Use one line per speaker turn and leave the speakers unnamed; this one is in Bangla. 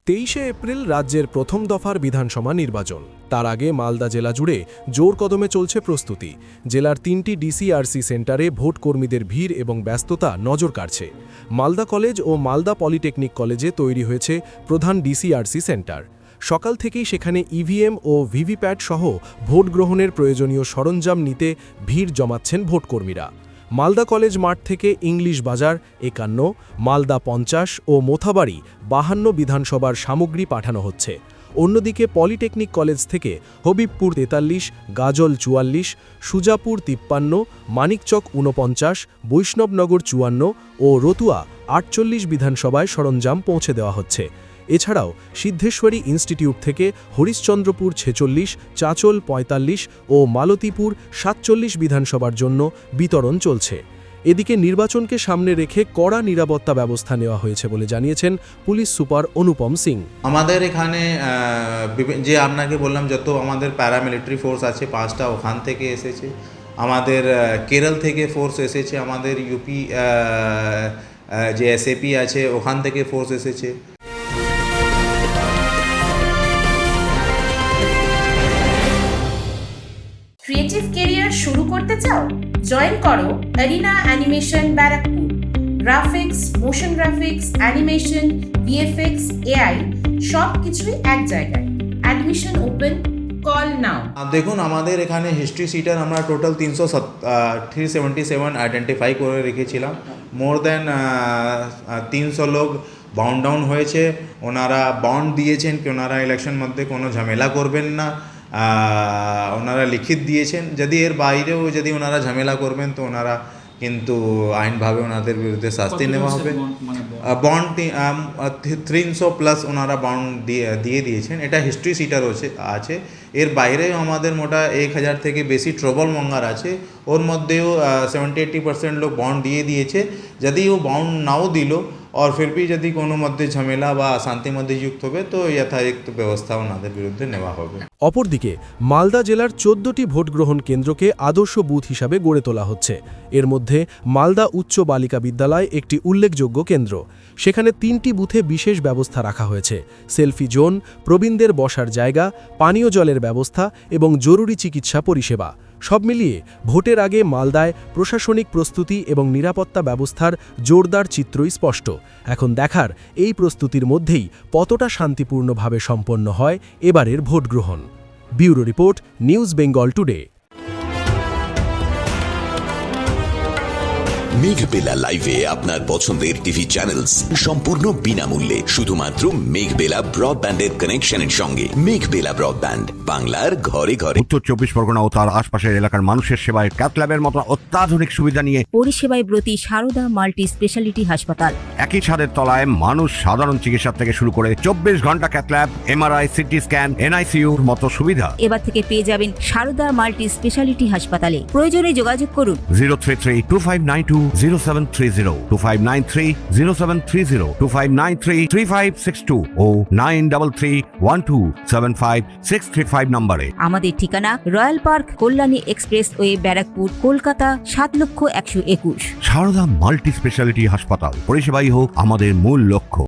23শে এপ্রিল রাজ্যের প্রথম দফার বিধানসভা নির্বাচন। তার আগে মালদা জেলা জুড়ে জোর কদমে চলছে প্রস্তুতি। জেলার 3টি ডিসিআরসি সেন্টারে ভোট কর্মীদের ভিড় এবং ব্যস্ততা নজর কাড়ছে। মালদা কলেজ ও মালদা পলিটেকনিক কলেজে তৈরি হয়েছে প্রধান ডিসিআরসি সেন্টার। সকাল থেকেই সেখানে ইভিএম ও ভিভিপ্যাট সহ ভোট গ্রহণের প্রয়োজনীয় সরঞ্জাম নিতে ভিড় জমাচ্ছেন ভোটকর্মীরা। মালদা কলেজ মাঠ থেকে ইংলিশ বাজার 51, মালদা 50 ও মোথাবাড়ি 52 বিধানসভার সামগ্রী পাঠানো হচ্ছে। অন্যদিকে পলিটেকনিক কলেজ থেকে হবিবপুর 43, গাজল 44, সুজাপুর 53, মানিকচক 49, বৈষ্ণবনগর 54 ও রতুয়া 48 বিধানসভায় সরঞ্জাম পৌঁছে দেওয়া হচ্ছে। এছাড়াও সিদ্ধেশ্বরী ইনস্টিটিউট থেকে হরিশ্চন্দ্রপুর 46, চাঁচল 45 ও মালতীপুর 47 বিধানসভার জন্য বিতরণ চলছে। এদিকে নির্বাচনকে সামনে রেখে কড়া নিরাপত্তা ব্যবস্থা নেওয়া হয়েছে বলে জানিয়েছেন পুলিশ সুপার অনুপম সিং।
আমাদের এখানে যে আপনাকে বললাম যত আমাদের প্যারামিলিটারি ফোর্স আছে 5টা ওখান থেকে এসেছে, আমাদের কেরল থেকে ফোর্স এসেছে, আমাদের ইউপি যে এসএপি আছে ওখান থেকে ফোর্স এসেছে।
ক্রিয়েটিভ ক্যারিয়ার শুরু করতে চাও? জয়েন করো arena animation Barrackpore. Graphics, motion graphics, animation, VFX, AI সব কিছুই এক জায়গায়। Admission open, call now.
দেখুন আমাদের এখানে হিস্ট্রি সিটার আমরা টোটাল 377 আইডেন্টিফাই করে রেখেছিলাম। মোর দেন 300 লোক বাউন্ড ডাউন হয়েছে। ওনারা বন্ড দিয়েছেন কি ওনারা ইলেকশন মধ্যে কোনো ঝামেলা করবেন না, ওনারা লিখিত দিয়েছেন। যদি এর বাইরেও যদি ওনারা ঝামেলা করবেন তো ওনারা কিন্তু আইনভাবে ওনাদের বিরুদ্ধে শাস্তি নেওয়া হবে। বন্ড 300+ ওনারা বন্ড দিয়ে দিয়েছেন। এটা হিস্ট্রি সিটার আছে। এর বাইরেও আমাদের মোটা 1000 থেকে বেশি ট্রবল মঙ্গার আছে। ওর মধ্যেও 70-80% লোক বন্ড দিয়ে দিয়েছে। যদি ও বন্ড নাও দিল और फिर भी যদি কোনো মধ্যে ঝামেলা বা শান্তি মধ্যে যুক্ত হবে তো যথাযথ ব্যবস্থা ওনাদের বিরুদ্ধে নেওয়া হবে।
অপরদিকে মালদা জেলার 14টি ভোট গ্রহণ কেন্দ্রকে আদর্শ বুথ হিসাবে গড়ে তোলা হচ্ছে। এর মধ্যে মালদা উচ্চ বালিকা বিদ্যালয় একটি উল্লেখযোগ্য কেন্দ্র। সেখানে 3টি বুথে বিশেষ ব্যবস্থা রাখা হয়েছে: সেলফি জোন, প্রবীণদের বসার জায়গা, পানীয় জলের ব্যবস্থা এবং জরুরি চিকিৎসা পরিষেবা। সব মিলিয়ে ভোটের আগে মালদায় প্রশাসনিক প্রস্তুতি এবং নিরাপত্তা ব্যবস্থার জোরদার চিত্রই স্পষ্ট। এখন দেখার এই প্রস্তুতির মধ্যেই কতটা শান্তিপূর্ণভাবে সম্পন্ন হয় এবারের ভোট গ্রহণ। Bureau report, news Bengal today.
Meghbela লাইভে আপনার পছন্দের টিভি চ্যানেলস সম্পূর্ণ বিনামূল্যে, শুধুমাত্র মেঘবেলা ব্রডব্যান্ডের কানেকশনের সঙ্গে। মেঘবেলা ব্রডব্যান্ড, বাংলার ঘরে ঘরে।
উত্তর 24 পরগনা ও তার আশপাশের এলাকার মানুষের সেবায় ক্যাথল্যাবের মতো অত্যাধুনিক সুবিধা নিয়ে
পরিষেবায় ব্রতী সারদা মাল্টি স্পেশালিটি হাসপাতাল।
একই ছাদের তলায় মানুষ সাধারণ চিকিৎসা থেকে শুরু করে 24 ঘন্টা ক্যাথল্যাব, এমআরআই, সিটি স্ক্যান, এনআইসিইউর মতো সুবিধা
এবার থেকে পেয়ে যাবেন সারদা মাল্টি স্পেশালিটি হাসপাতালে। প্রয়োজনে যোগাযোগ করুন
033-2592-0730, 2593-0730, 2593-3562 ও 9331275635 নম্বরে।
আমাদের ঠিকানা royal park, Kalyani expressway, Barrackpore, Kolkata 7,121,000।
Sarada multi speciality হাসপাতাল, পরিষেবাই হোক আমাদের মূল লক্ষ্য।